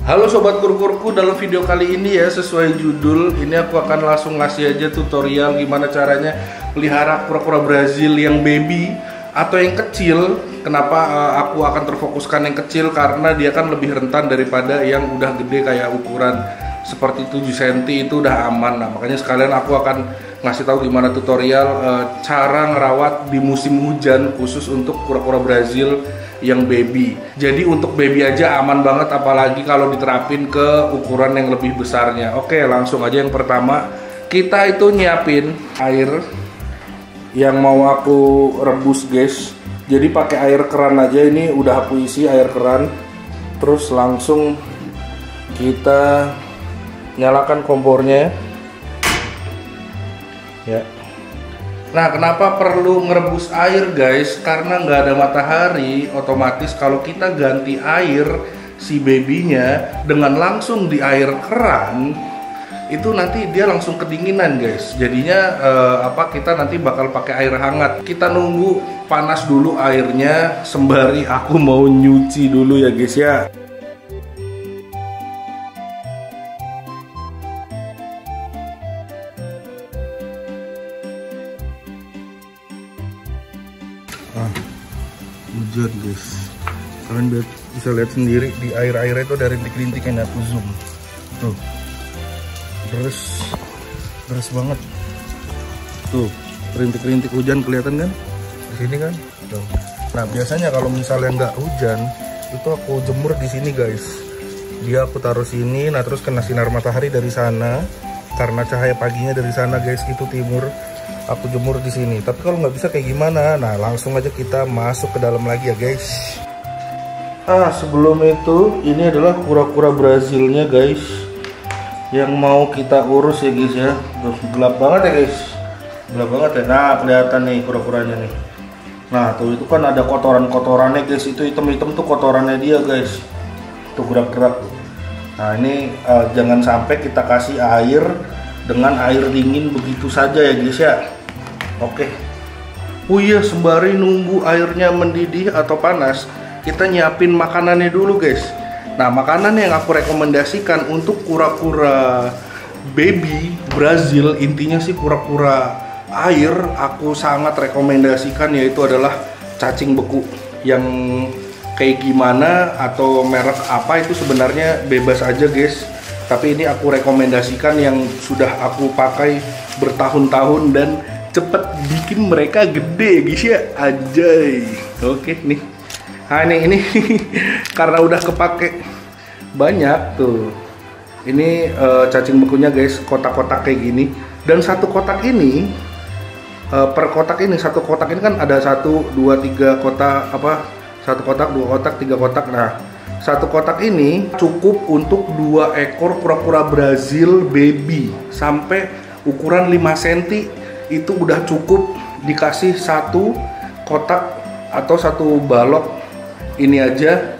Halo sobat kur-kurku, dalam video kali ini ya sesuai judul ini aku akan langsung ngasih aja tutorial gimana caranya pelihara kura-kura Brazil yang baby atau yang kecil. Kenapa aku akan terfokuskan yang kecil? Karena dia kan lebih rentan daripada yang udah gede kayak ukuran seperti 7 cm itu udah aman. Nah makanya sekalian aku akan ngasih tahu gimana tutorial cara ngerawat di musim hujan khusus untuk kura-kura Brazil yang baby. Jadi untuk baby aja aman banget, apalagi kalau diterapin ke ukuran yang lebih besarnya. Oke, langsung aja yang pertama kita itu nyiapin air yang mau aku rebus guys. Jadi pakai air keran aja, ini udah aku isi air keran. Terus langsung kita nyalakan kompornya ya. Nah, kenapa perlu ngerebus air guys? Karena nggak ada matahari, otomatis kalau kita ganti air si babynya dengan langsung di air keran, itu nanti dia langsung kedinginan guys. Jadinya kita nanti bakal pakai air hangat. Kita nunggu panas dulu airnya, sembari aku mau nyuci dulu ya guys ya. Hujan guys, kalian bisa lihat sendiri di air-airnya itu dari rintik-rintik yang aku zoom tuh, deras banget tuh, rintik-rintik hujan kelihatan kan di sini kan tuh. Nah biasanya kalau misalnya nggak hujan itu aku jemur di sini guys, dia aku taruh sini. Nah terus kena sinar matahari dari sana, karena cahaya paginya dari sana guys, itu timur, aku jemur di sini. Tapi kalau nggak bisa kayak gimana? Nah langsung aja kita masuk ke dalam lagi ya guys. Sebelum itu ini adalah kura-kura Brazilnya guys, yang mau kita urus ya guys ya. Gelap banget ya guys, gelap banget ya. Nah kelihatan nih kura-kuranya nih. Nah tuh itu kan ada kotoran-kotorannya guys, itu hitam-hitam tuh kotorannya dia guys. Tuh gerak-gerak. Nah ini jangan sampai kita kasih air dengan air dingin begitu saja ya guys ya. Oke. Oh iya, sembari nunggu airnya mendidih atau panas, kita nyiapin makanannya dulu guys. Nah makanan yang aku rekomendasikan untuk kura-kura baby Brazil, intinya sih kura-kura air, aku sangat rekomendasikan yaitu adalah cacing beku. Yang kayak gimana atau merek apa itu sebenarnya bebas aja guys, tapi ini aku rekomendasikan yang sudah aku pakai bertahun-tahun dan cepet bikin mereka gede guys ya, anjay. Oke nih, nah ini karena udah kepake banyak tuh, ini cacing bekunya guys, kotak-kotak kayak gini. Dan satu kotak ini per kotak ini, satu kotak ini kan ada 1, 2, 3 kotak, satu kotak, 2 kotak, 3 kotak. Nah satu kotak ini cukup untuk 2 ekor kura-kura Brazil baby sampai ukuran 5 cm. Itu udah cukup dikasih satu kotak atau satu balok ini aja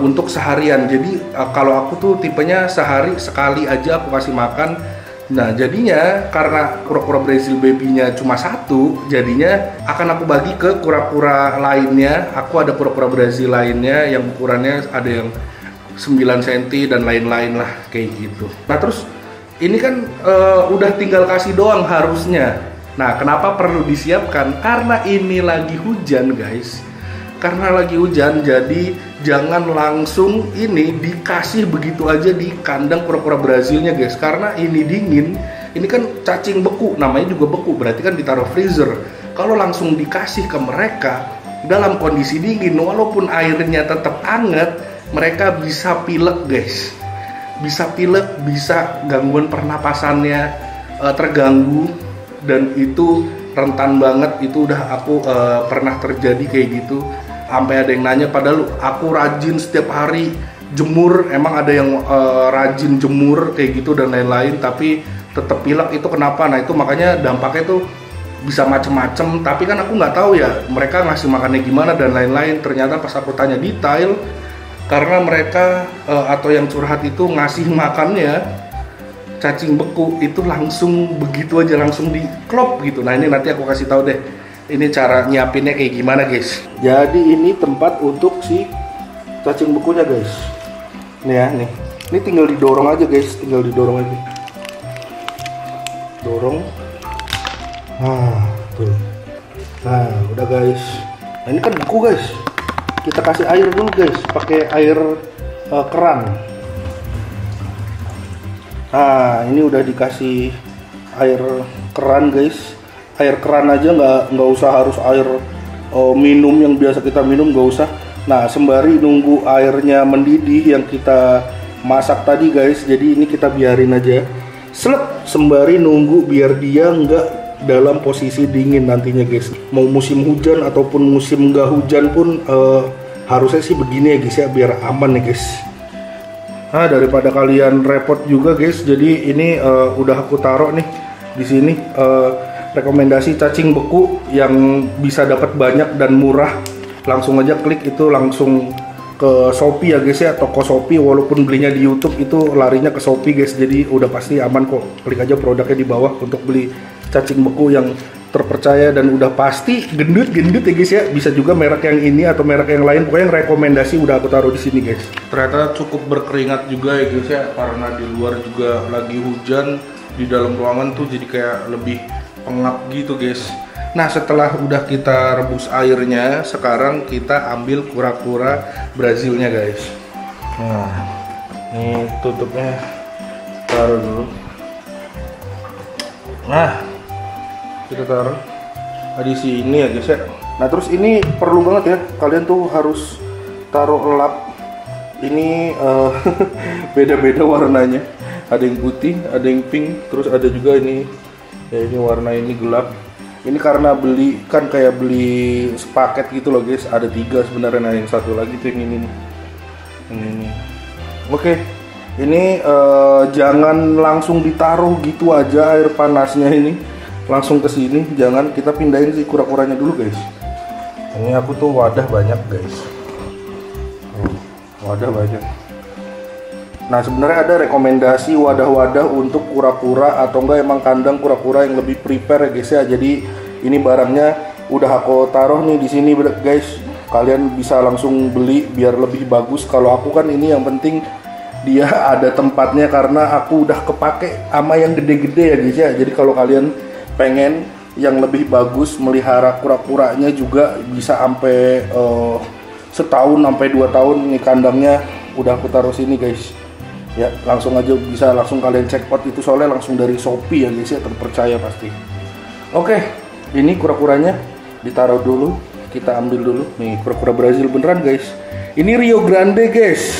untuk seharian. Jadi kalau aku tuh tipenya sehari sekali aja aku kasih makan. Nah jadinya karena kura-kura Brazil babynya cuma 1, jadinya akan aku bagi ke kura-kura lainnya. Aku ada kura-kura Brazil lainnya yang ukurannya ada yang 9 cm dan lain-lain lah kayak gitu. Nah terus ini kan udah tinggal kasih doang harusnya. Nah kenapa perlu disiapkan? Karena ini lagi hujan guys. Karena lagi hujan, jadi jangan langsung ini dikasih begitu aja di kandang kura-kura Brazilnya guys. Karena ini dingin, ini kan cacing beku, namanya juga beku, berarti kan ditaruh freezer. Kalau langsung dikasih ke mereka dalam kondisi dingin, walaupun airnya tetap hangat, mereka bisa pilek guys. Bisa pilek, bisa gangguan pernapasannya terganggu, dan itu rentan banget. Itu udah aku pernah terjadi kayak gitu. Sampai ada yang nanya, padahal aku rajin setiap hari jemur, emang ada yang rajin jemur kayak gitu dan lain-lain, tapi tetap pilek. Itu kenapa? Nah itu makanya dampaknya tuh bisa macem-macem. Tapi kan aku nggak tahu ya mereka ngasih makannya gimana dan lain-lain. Ternyata pas aku tanya detail, karena mereka atau yang curhat itu ngasih makannya cacing beku itu langsung begitu aja, langsung diklop gitu. Nah ini nanti aku kasih tahu deh ini cara nyiapinnya kayak gimana guys. Jadi ini tempat untuk si cacing bekunya guys. Nih ya, nih. Ini tinggal didorong aja guys, tinggal didorong aja. Dorong. Nah, tuh. Nah, udah guys. Nah, ini kan beku guys. Kita kasih air dulu guys, pakai air keran. Nah, ini udah dikasih air keran guys. Air keran aja, nggak usah harus air minum yang biasa kita minum, nggak usah. Nah, sembari nunggu airnya mendidih yang kita masak tadi guys, jadi ini kita biarin aja sembari nunggu biar dia nggak dalam posisi dingin nantinya guys. Mau musim hujan ataupun musim nggak hujan pun harusnya sih begini ya guys ya, biar aman ya guys. Nah, daripada kalian repot juga guys, jadi ini udah aku taruh nih di sini. Rekomendasi cacing beku yang bisa dapat banyak dan murah, langsung aja klik itu langsung ke Shopee ya guys ya, toko Shopee. Walaupun belinya di YouTube itu larinya ke Shopee guys, jadi udah pasti aman kok. Klik aja produknya di bawah untuk beli cacing beku yang terpercaya dan udah pasti gendut-gendut ya guys ya. Bisa juga merek yang ini atau merek yang lain, pokoknya yang rekomendasi udah aku taruh di sini guys. Ternyata cukup berkeringat juga ya guys ya, karena di luar juga lagi hujan, di dalam ruangan tuh jadi kayak lebih pengap gitu guys. Nah, setelah udah kita rebus airnya, sekarang kita ambil kura-kura Brazilnya guys. Nah, ini tutupnya taruh dulu. Nah, kita taruh di sini ya guys ya. Nah, terus ini perlu banget ya, kalian tuh harus taruh lap. Ini beda-beda warnanya. Ada yang putih, ada yang pink, terus ada juga ini. Ya, ini warna ini gelap. Ini karena beli kan kayak beli sepaket gitu loh guys. Ada 3 sebenarnya. Nah, yang satu lagi tuh yang ini nih. Yang ini. Oke. Ini jangan langsung ditaruh gitu aja air panasnya ini. Langsung ke sini. Jangan, kita pindahin si kura-kuranya dulu guys. Ini aku tuh wadah banyak guys. Wadah banyak. Nah, sebenarnya ada rekomendasi wadah-wadah untuk kura-kura atau enggak emang kandang kura-kura yang lebih prepare ya guys ya. Jadi ini barangnya udah aku taruh nih di sini guys. Kalian bisa langsung beli biar lebih bagus. Kalau aku kan ini yang penting dia ada tempatnya karena aku udah kepake sama yang gede-gede ya guys ya. Jadi kalau kalian pengen yang lebih bagus, melihara kura-kuranya juga bisa sampai setahun sampai 2 tahun nih kandangnya udah aku taruh sini guys. Ya, langsung aja bisa langsung kalian check out itu soalnya langsung dari Shopee ya guys ya, terpercaya pasti. Oke, ini kura-kuranya ditaruh dulu, kita ambil dulu. Nih, kura-kura Brazil beneran guys. Ini Rio Grande guys.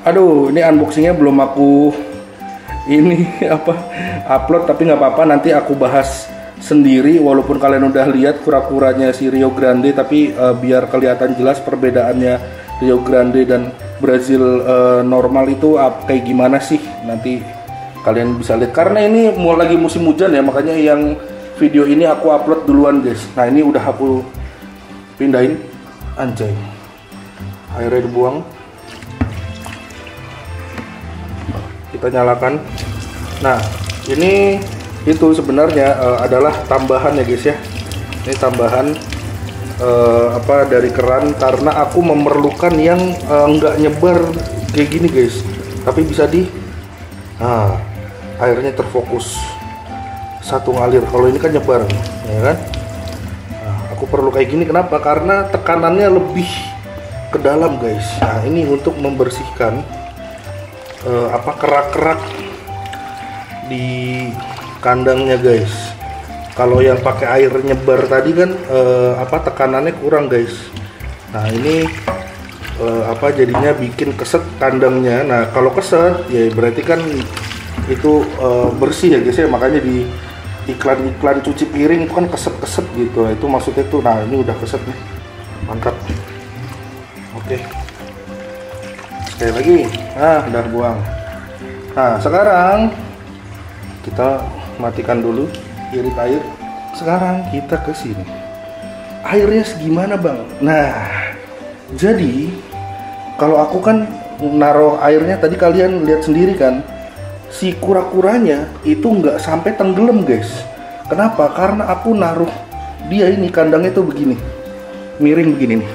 Aduh, ini unboxingnya belum aku upload, tapi nggak apa-apa, nanti aku bahas sendiri. Walaupun kalian udah lihat kura-kuranya si Rio Grande, tapi biar kelihatan jelas perbedaannya Rio Grande dan Brazil normal itu kayak gimana sih, nanti kalian bisa lihat. Karena ini mau lagi musim hujan ya, makanya yang video ini aku upload duluan guys. Nah, ini udah aku pindahin. Anjay, airnya dibuang, kita nyalakan. Nah, ini itu sebenarnya adalah tambahan ya guys ya. Ini tambahan dari keran karena aku memerlukan yang nggak nyebar kayak gini guys, tapi bisa airnya terfokus satu ngalir. Kalau ini kan nyebar ya kan. Nah, aku perlu kayak gini, kenapa? Karena tekanannya lebih ke dalam guys. Nah, ini untuk membersihkan kerak-kerak di kandangnya guys. Kalau yang pakai air nyebar tadi kan tekanannya kurang guys. Nah, ini jadinya bikin keset kandangnya. Nah, kalau keset ya berarti kan itu bersih ya guys ya. Makanya di iklan-iklan cuci piring itu kan keset-keset gitu. Itu maksudnya tuh. Nah, ini udah keset nih. Mantap. Oke. Sekali lagi. Nah, udah buang. Nah, sekarang kita matikan dulu irit air. Sekarang kita ke sini. Airnya segimana bang? Nah, jadi kalau aku kan naruh airnya tadi kalian lihat sendiri kan, si kura-kuranya itu nggak sampai tenggelam guys. Kenapa? Karena aku naruh dia ini kandangnya tuh begini, miring begini nih,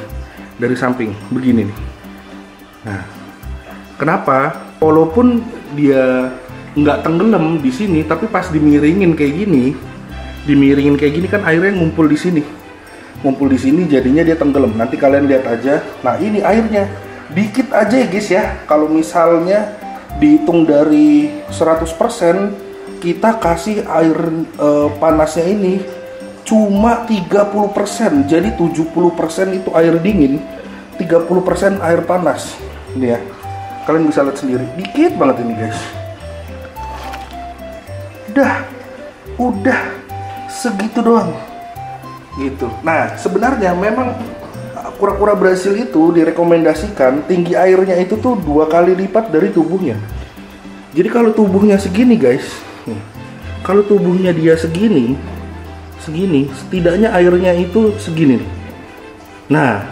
dari samping begini nih. Nah, kenapa? walaupun dia nggak tenggelam di sini, tapi pas dimiringin kayak gini kan airnya ngumpul di sini. Ngumpul di sini jadinya dia tenggelam. Nanti kalian lihat aja. Nah, ini airnya dikit aja ya guys ya. Kalau misalnya dihitung dari 100%, kita kasih air panasnya ini cuma 30%. Jadi 70% itu air dingin, 30% air panas. Ini ya. Kalian bisa lihat sendiri. Dikit banget ini guys. Udah segitu doang. Gitu. Nah, sebenarnya memang kura-kura Brazil itu direkomendasikan tinggi airnya itu tuh 2 kali lipat dari tubuhnya. Jadi kalau tubuhnya segini guys, kalau tubuhnya dia segini, setidaknya airnya itu segini. Nah,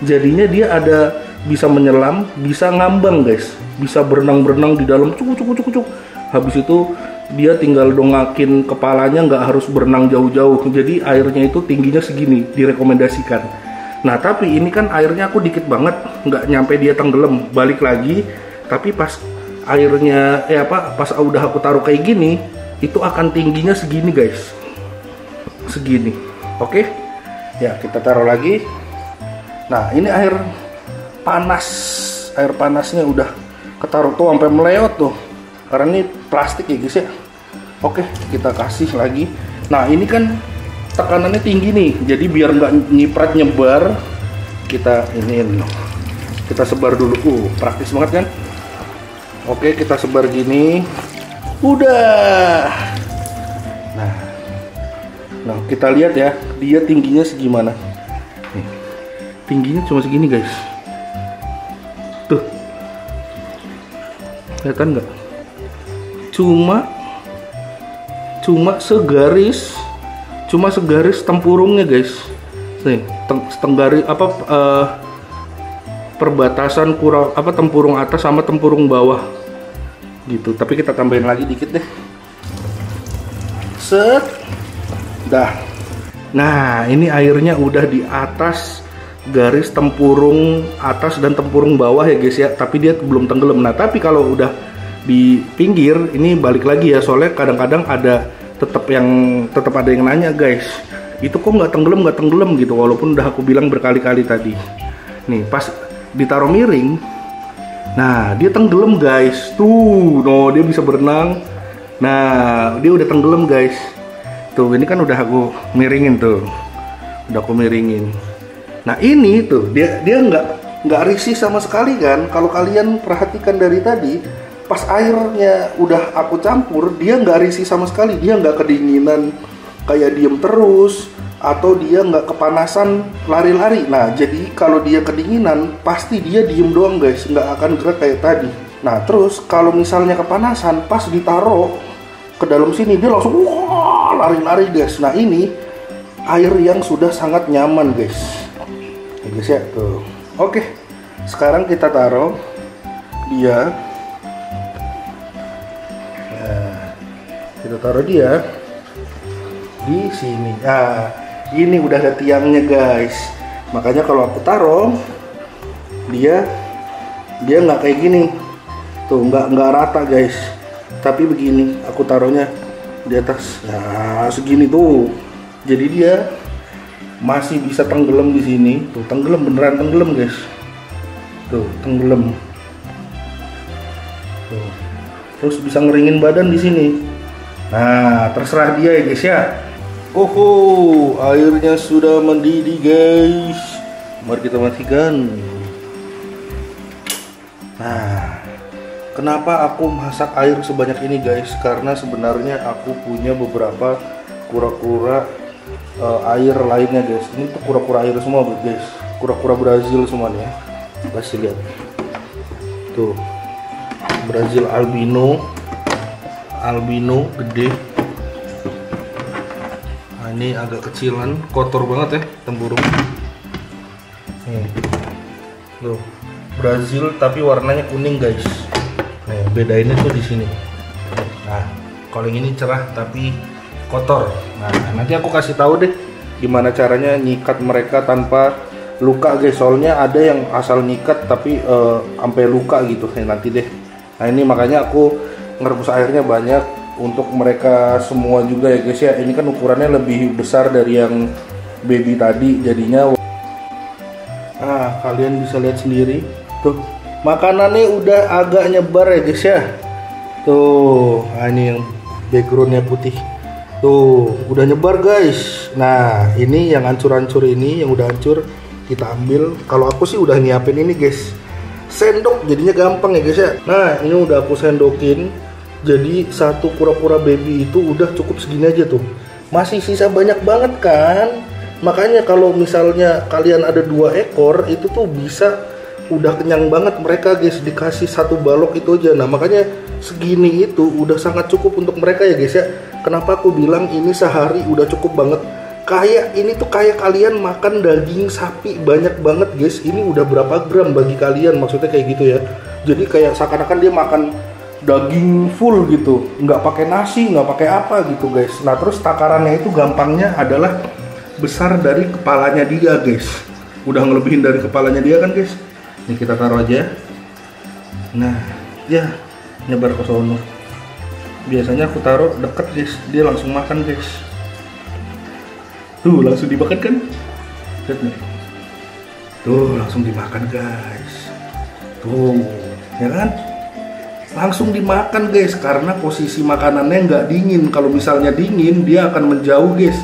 jadinya dia ada bisa menyelam, bisa ngambang guys, bisa berenang-berenang di dalam cuk. Habis itu dia tinggal dongakin kepalanya, nggak harus berenang jauh-jauh. Jadi airnya itu tingginya segini, direkomendasikan. Nah, tapi ini kan airnya aku dikit banget, nggak nyampe dia tenggelam. Balik lagi, tapi pas airnya pas udah aku taruh kayak gini, itu akan tingginya segini guys, segini. Oke, ya kita taruh lagi. Nah, ini air panasnya udah ketaruh tuh sampai meleot tuh, karena ini plastik ya guys ya. Oke, kita kasih lagi. Nah, ini kan tekanannya tinggi nih, jadi biar nggak nyiprat nyebar, kita sebar dulu. Praktis banget kan? Oke, kita sebar gini. Udah. Nah, kita lihat ya, dia tingginya segimana. Nih, tingginya cuma segini guys. Tuh, kelihatan nggak? Cuma segaris tempurungnya guys. Nih, perbatasan tempurung atas sama tempurung bawah gitu. Tapi kita tambahin lagi dikit deh. Set. Dah. Nah, ini airnya udah di atas garis tempurung atas dan tempurung bawah ya guys ya. Tapi dia belum tenggelam. Nah, tapi kalau udah di pinggir ini balik lagi ya, soalnya kadang-kadang tetap ada yang nanya guys, itu kok nggak tenggelam gitu, walaupun udah aku bilang berkali-kali tadi. Nih pas ditaruh miring, nah dia tenggelam guys, tuh, dia bisa berenang. Nah, dia udah tenggelam guys, tuh, ini kan udah aku miringin tuh, Nah, ini tuh dia nggak risih sama sekali kan. Kalau kalian perhatikan dari tadi, pas airnya udah aku campur, dia nggak risih sama sekali, dia nggak kedinginan kayak diem terus, atau dia nggak kepanasan lari-lari. Nah, jadi kalau dia kedinginan pasti dia diem doang guys, nggak akan gerak kayak tadi. Nah, terus kalau misalnya kepanasan pas ditaruh ke dalam sini, dia langsung lari-lari guys. Nah, ini air yang sudah sangat nyaman guys. Guys ya, tuh. Oke, sekarang kita taruh dia. Kita taruh dia di sini. Nah, ini udah ada tiangnya guys. Makanya kalau aku taruh dia nggak kayak gini. Tuh, nggak rata guys. Tapi begini, aku taruhnya di atas. Nah, segini tuh. Jadi dia masih bisa tenggelam di sini. Tuh, tenggelam, beneran tenggelam guys. Tuh, tenggelam. Tuh. Terus bisa ngeringin badan di sini. Nah, terserah dia ya guys ya. Airnya sudah mendidih guys. Mari kita matikan. Nah, kenapa aku masak air sebanyak ini guys? Karena sebenarnya aku punya beberapa kura-kura air lainnya guys. Ini tuh kura-kura air semua guys. Kura-kura Brazil semuanya. Kasih lihat. Tuh, Brazil albino gede. Nah, ini agak kecilan, kotor banget ya tempurung. Nih, tuh Brazil tapi warnanya kuning guys. Nih, bedainnya tuh di sini. Nah, kalau yang ini cerah tapi kotor. Nah, nanti aku kasih tahu deh gimana caranya nyikat mereka tanpa luka guys. Soalnya ada yang asal nyikat tapi sampai luka gitu. Nanti deh Nah ini makanya aku ngerebus airnya banyak untuk mereka semua juga ya guys ya. Ini kan ukurannya lebih besar dari yang baby tadi jadinya. Nah kalian bisa lihat sendiri tuh, makanannya udah agak nyebar ya guys ya. Tuh, nah ini yang backgroundnya putih. Tuh, udah nyebar guys. Nah, ini yang hancur-hancur ini, yang udah hancur kita ambil. Kalau aku sih udah nyiapin ini guys, sendok, jadinya gampang ya guys ya. Nah, ini udah aku sendokin. Jadi satu kura-kura baby itu udah cukup segini aja tuh. Masih sisa banyak banget kan. Makanya kalau misalnya kalian ada 2 ekor, itu tuh bisa udah kenyang banget mereka guys, dikasih satu balok itu aja. Nah makanya segini itu udah sangat cukup untuk mereka ya guys ya. Kenapa aku bilang ini sehari udah cukup banget. Kayak ini tuh kayak kalian makan daging sapi banyak banget guys. Ini udah berapa gram bagi kalian, maksudnya kayak gitu ya. Jadi kayak seakan-akan dia makan daging full gitu, nggak pakai nasi, nggak pakai apa gitu guys. Nah terus takarannya itu gampangnya adalah besar dari kepalanya dia guys. Udah ngelebihin dari kepalanya dia kan guys. Ini kita taruh aja. Nah, ya nyebar ke sono. Biasanya aku taruh deket guys, dia langsung makan guys. Tuh langsung dimakan kan? Lihat nih. Tuh langsung dimakan guys. Tuh, ya kan? Langsung dimakan guys, karena posisi makanannya nggak dingin. Kalau misalnya dingin, dia akan menjauh guys.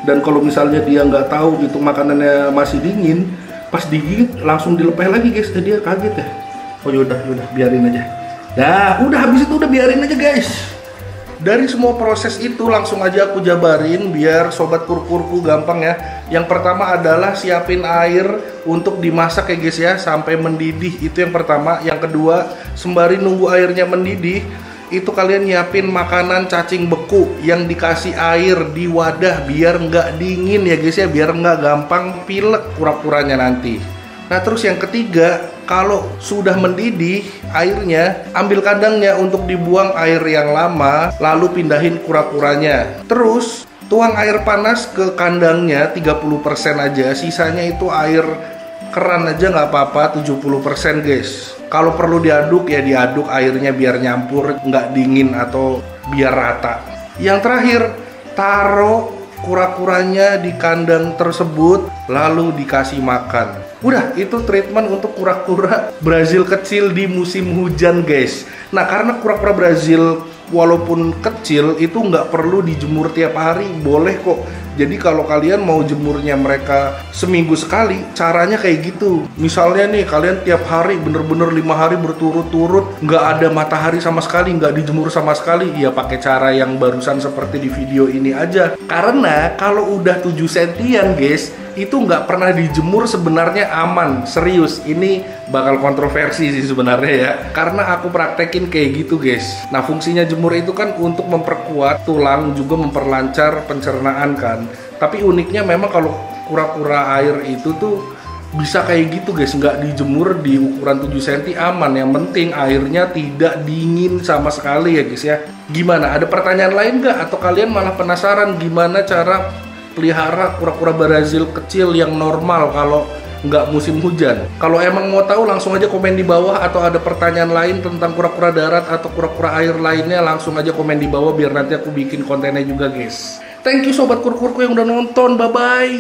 Dan kalau misalnya dia nggak tahu itu makanannya masih dingin, pas digigit langsung dilepeh lagi guys. Dia kaget ya. Oh yaudah biarin aja. Ya udah, habis itu udah biarin aja guys. Dari semua proses itu langsung aja aku jabarin biar sobat kurkurku gampang ya. Yang pertama adalah siapin air untuk dimasak ya guys ya, sampai mendidih. Itu yang pertama. Yang kedua, sembari nunggu airnya mendidih, itu kalian nyiapin makanan cacing beku yang dikasih air di wadah biar nggak dingin ya guys ya, biar nggak gampang pilek kura-kuranya nanti. Nah terus yang ketiga, kalau sudah mendidih airnya, ambil kandangnya untuk dibuang air yang lama, lalu pindahin kura-kuranya. Terus tuang air panas ke kandangnya 30% aja, sisanya itu air keran aja nggak apa-apa 70% guys. Kalau perlu diaduk ya diaduk airnya biar nyampur, nggak dingin atau biar rata. Yang terakhir, taruh kura-kuranya di kandang tersebut lalu dikasih makan. Udah, itu treatment untuk kura-kura Brazil kecil di musim hujan guys. Nah karena kura-kura Brazil walaupun kecil itu nggak perlu dijemur tiap hari, boleh kok. Jadi kalau kalian mau jemurnya mereka seminggu sekali, caranya kayak gitu. Misalnya nih kalian tiap hari bener-bener 5 hari berturut-turut nggak ada matahari sama sekali, nggak dijemur sama sekali, ya pakai cara yang barusan seperti di video ini aja. Karena kalau udah 7 sentian guys, itu nggak pernah dijemur sebenarnya aman. Serius, ini bakal kontroversi sih sebenarnya ya, karena aku praktekin kayak gitu guys. Nah fungsinya jemur itu kan untuk memperkuat tulang, juga memperlancar pencernaan kan. Tapi uniknya memang kalau kura-kura air itu tuh bisa kayak gitu guys, nggak dijemur di ukuran 7 cm aman. Yang penting airnya tidak dingin sama sekali ya guys ya. Gimana, ada pertanyaan lain nggak? Atau kalian malah penasaran gimana cara pelihara kura-kura Brazil kecil yang normal kalau nggak musim hujan? Kalau emang mau tahu langsung aja komen di bawah, atau ada pertanyaan lain tentang kura-kura darat atau kura-kura air lainnya langsung aja komen di bawah biar nanti aku bikin kontennya juga guys. Thank you sobat kurkurku yang udah nonton, bye bye.